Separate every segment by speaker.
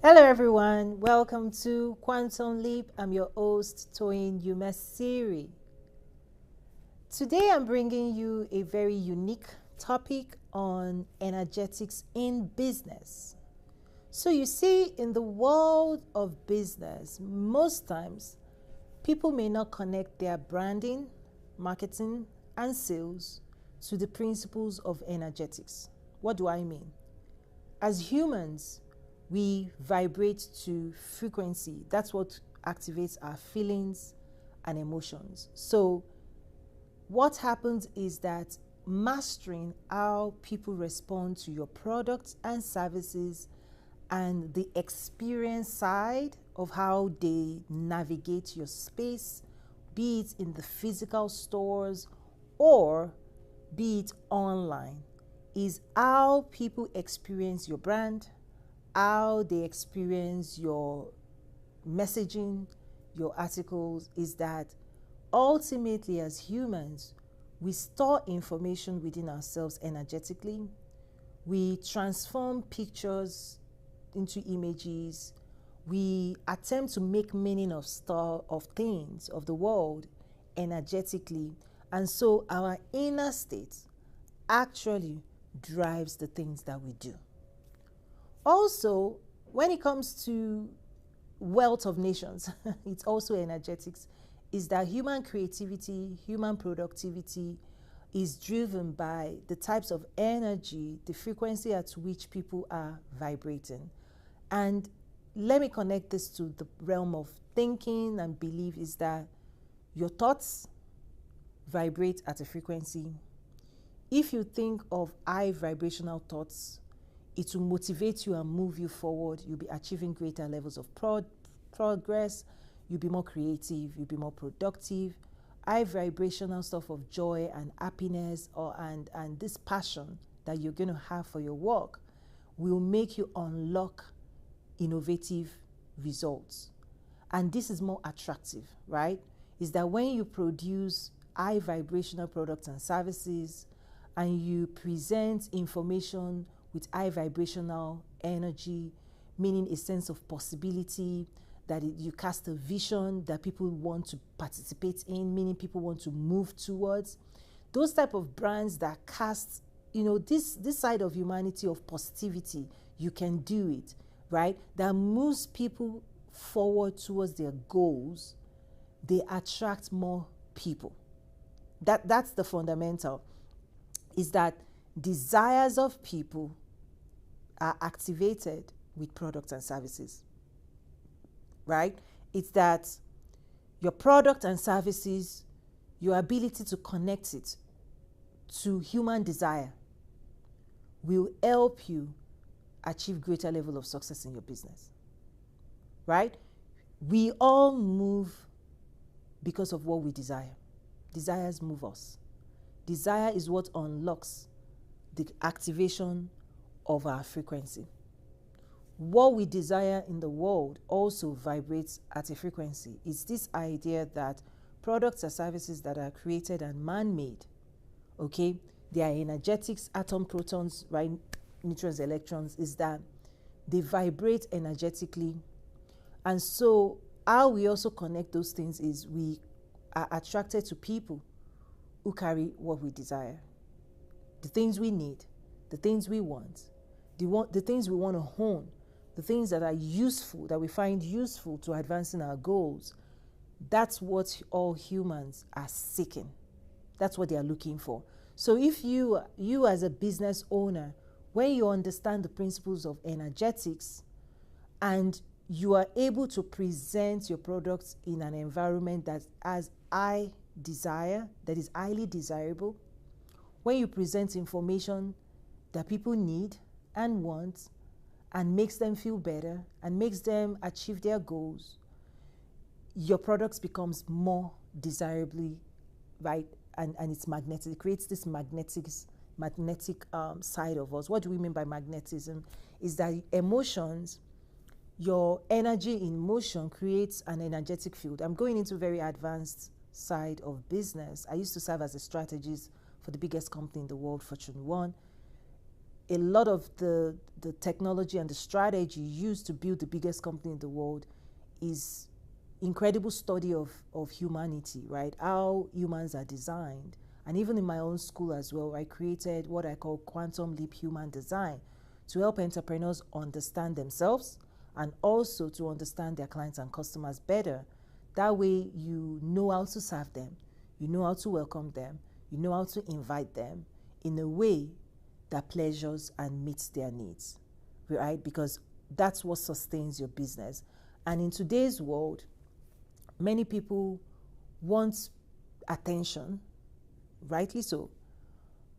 Speaker 1: Hello, everyone. Welcome to Quantum Leap. I'm your host, Toyin Umesiri. Today, I'm bringing you a very unique topic on energetics in business. So, you see, in the world of business, most times people may not connect their branding, marketing, and sales to the principles of energetics. What do I mean? As humans, we vibrate to frequency. That's what activates our feelings and emotions. So, what happens is that mastering how people respond to your products and services and the experience side of how they navigate your space, be it in the physical stores or be it online, is how people experience your brand, how they experience your messaging, your articles, is that ultimately, as humans, we store information within ourselves energetically. We transform pictures into images. We attempt to make meaning of stuff, of things, of the world energetically. And so our inner state actually drives the things that we do. Also, when it comes to wealth of nations, it's also energetics, is that human creativity, human productivity is driven by the types of energy, the frequency at which people are vibrating. And let me connect this to the realm of thinking and belief, is that your thoughts vibrate at a frequency. If you think of high vibrational thoughts, it will motivate you and move you forward. You'll be achieving greater levels of progress. You'll be more creative. You'll be more productive. High vibrational stuff of joy and happiness and this passion that you're going to have for your work will make you unlock innovative results. And this is more attractive, right? Is that when you produce high vibrational products and services and you present information with high vibrational energy, meaning a sense of possibility, that you cast a vision that people want to participate in, meaning people want to move towards. Those type of brands that cast, this side of humanity of positivity, you can do it, right? That moves people forward towards their goals, they attract more people. That's the fundamental, is that desires of people are activated with products and services, right? It's that your product and services, your ability to connect it to human desire will help you achieve greater level of success in your business, right? We all move because of what we desire. Desires move us. Desire is what unlocks the activation of our frequency. What we desire in the world also vibrates at a frequency. It's this idea that products or services that are created and man-made, okay, they are energetics, atom, protons, right, neutrons, electrons, is that they vibrate energetically. And so how we also connect those things is we are attracted to people who carry what we desire, the things we need, the things we want, the things we want to hone, the things that are useful, that we find useful to advancing our goals. That's what all humans are seeking. That's what they are looking for. So if you as a business owner, when you understand the principles of energetics and you are able to present your products in an environment that has high desire, that is highly desirable, when you present information that people need and want and makes them feel better and makes them achieve their goals, your products becomes more desirably, right? And it's magnetic. It creates this magnetic side of us. What do we mean by magnetism? Is that emotions, your energy in motion creates an energetic field. I'm going into very advanced side of business. I used to serve as a strategist for the biggest company in the world, Fortune 1. a lot of the technology and the strategy used to build the biggest company in the world is incredible study of humanity, right? How humans are designed. And even in my own school as well, I created what I call Quantum Leap Human Design to help entrepreneurs understand themselves and also to understand their clients and customers better. That way you know how to serve them, you know how to welcome them, you know how to invite them in a way that pleasures and meets their needs, right? Because that's what sustains your business. And in today's world, many people want attention, rightly so,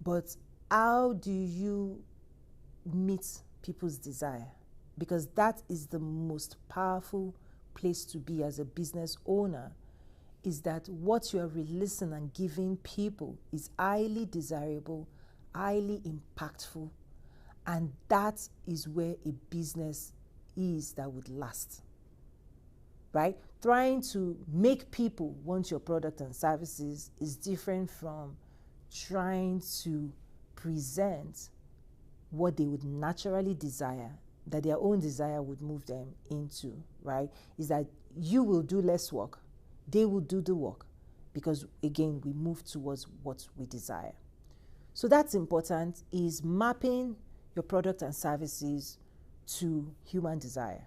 Speaker 1: but how do you meet people's desire? Because that is the most powerful place to be as a business owner, is that what you are releasing and giving people is highly desirable, highly impactful, and that is where a business is that would last, right? Trying to make people want your product and services is different from trying to present what they would naturally desire, that their own desire would move them into, right? Is that you will do less work, they will do the work, because again, we move towards what we desire. So that's important, is mapping your product and services to human desire.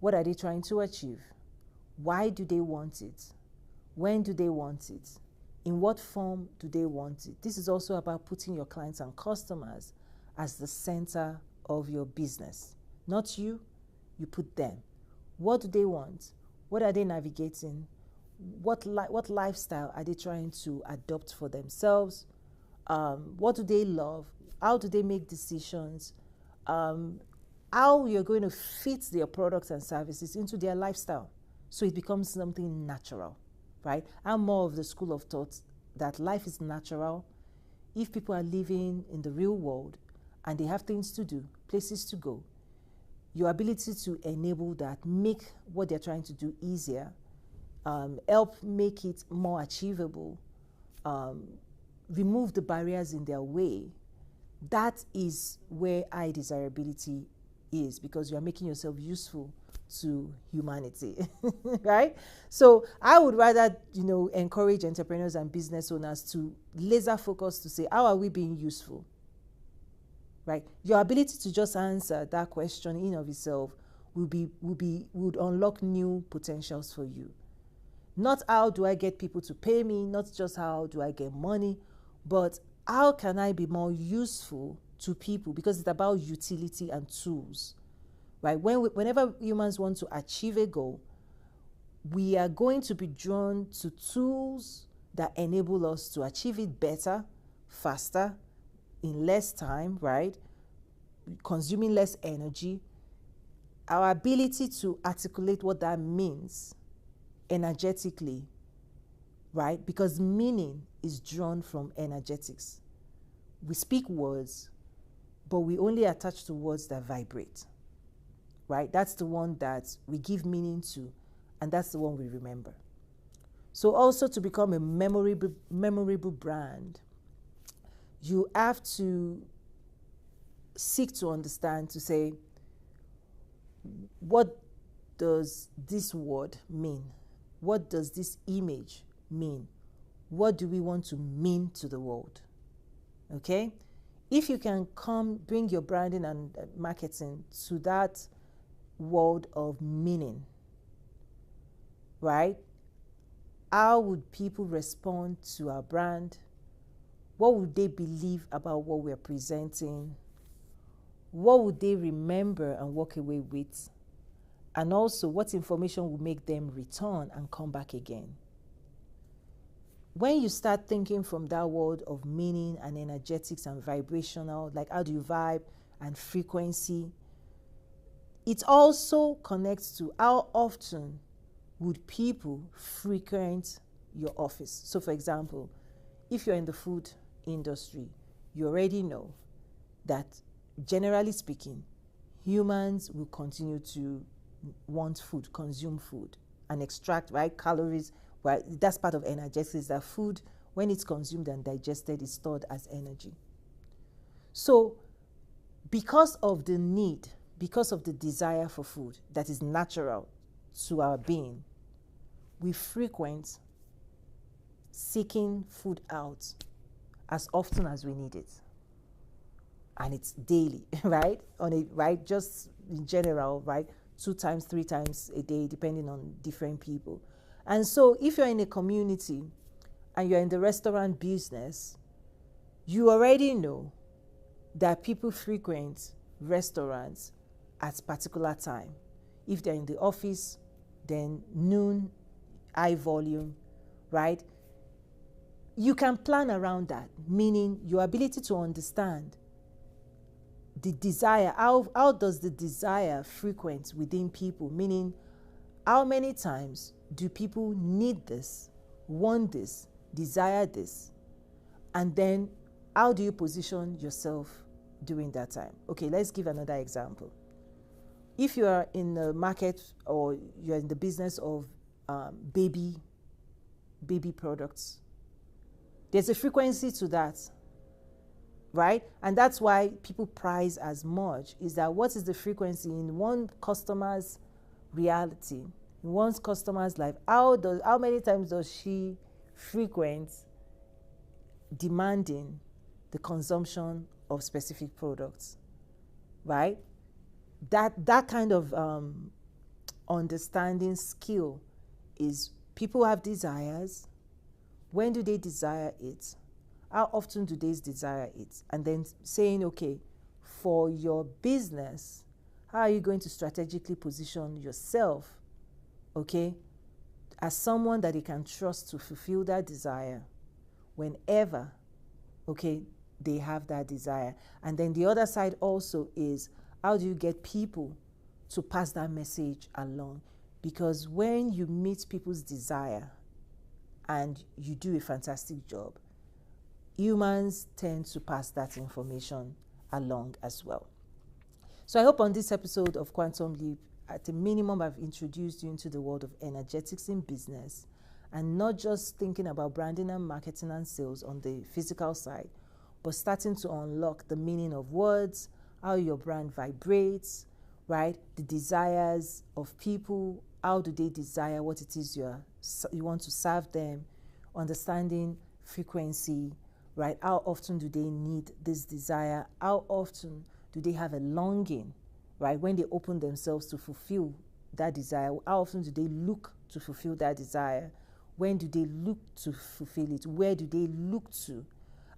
Speaker 1: What are they trying to achieve? Why do they want it? When do they want it? In what form do they want it? This is also about putting your clients and customers as the center of your business. Not you, you put them. What do they want? What are they navigating? What lifestyle are they trying to adopt for themselves? What do they love? How do they make decisions? How you're going to fit their products and services into their lifestyle, so it becomes something natural, right? I'm more of the school of thought that life is natural. If people are living in the real world and they have things to do, places to go, your ability to enable that, make what they're trying to do easier, help make it more achievable, remove the barriers in their way, that is where high desirability is, because you are making yourself useful to humanity, right? So I would rather, encourage entrepreneurs and business owners to laser focus to say, how are we being useful, right? Your ability to just answer that question in of itself would unlock new potentials for you. Not how do I get people to pay me, not just how do I get money, but how can I be more useful to people? Because it's about utility and tools, right? Whenever humans want to achieve a goal, we are going to be drawn to tools that enable us to achieve it better, faster, in less time, right? Consuming less energy. Our ability to articulate what that means energetically, right? Because meaning is drawn from energetics. We speak words, but we only attach to words that vibrate, right? That's the one that we give meaning to, and that's the one we remember. So also, to become a memorable brand, you have to seek to understand, to say, what does this word mean? What does this image mean? What do we want to mean to the world? Okay? If you can bring your branding and marketing to that world of meaning, right? How would people respond to our brand? What would they believe about what we're presenting? What would they remember and walk away with? And also, what information will make them return and come back again? When you start thinking from that world of meaning and energetics and vibrational, like how do you vibe and frequency, it also connects to how often would people frequent your office. So for example, if you're in the food industry, you already know that generally speaking, humans will continue to want food, consume food, and extract, right, calories. Right, that's part of energetics, that food, when it's consumed and digested, is stored as energy. So because of the need, because of the desire for food that is natural to our being, we frequent seeking food out as often as we need it. And it's daily, right? Right? Just in general, right? 2 times, 3 times a day, depending on different people. And so if you're in a community and you're in the restaurant business, you already know that people frequent restaurants at particular time. If they're in the office, then noon, high volume, right? You can plan around that, meaning your ability to understand the desire. How does the desire frequent within people? Meaning, how many times do people need this, want this, desire this? And then how do you position yourself during that time? Okay, let's give another example. If you are in the market or you're in the business of baby products, there's a frequency to that, right? And that's why people price as much, is that what is the frequency in one customer's reality, in one customer's life? How many times does she frequent demanding the consumption of specific products, right? That kind of understanding skill is, people have desires. When do they desire it? How often do they desire it? And then saying, okay, for your business, how are you going to strategically position yourself, okay, as someone that they can trust to fulfill that desire whenever, okay, they have that desire. And then the other side also is, how do you get people to pass that message along? Because when you meet people's desire and you do a fantastic job, humans tend to pass that information along as well. So I hope on this episode of Quantum Leap, at a minimum, I've introduced you into the world of energetics in business, and not just thinking about branding and marketing and sales on the physical side, but starting to unlock the meaning of words, how your brand vibrates, right? The desires of people, how do they desire what it is you want to serve them, understanding frequency, right? How often do they need this desire? How often do they have a longing, right? When they open themselves to fulfill that desire, how often do they look to fulfill that desire? When do they look to fulfill it? Where do they look to?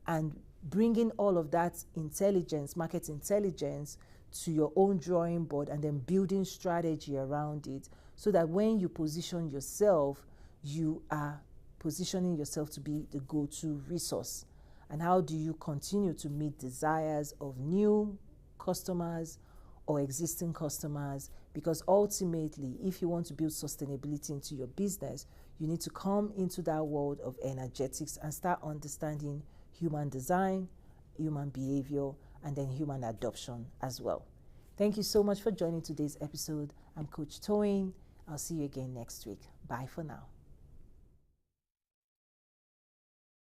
Speaker 1: And bringing all of that intelligence, market intelligence, to your own drawing board, and then building strategy around it, so that when you position yourself, you are positioning yourself to be the go-to resource. And how do you continue to meet desires of new customers or existing customers? Because ultimately, if you want to build sustainability into your business, you need to come into that world of energetics and start understanding human design, human behavior, and then human adoption as well. Thank you so much for joining today's episode. I'm Coach Toyin. I'll see you again next week. Bye for now.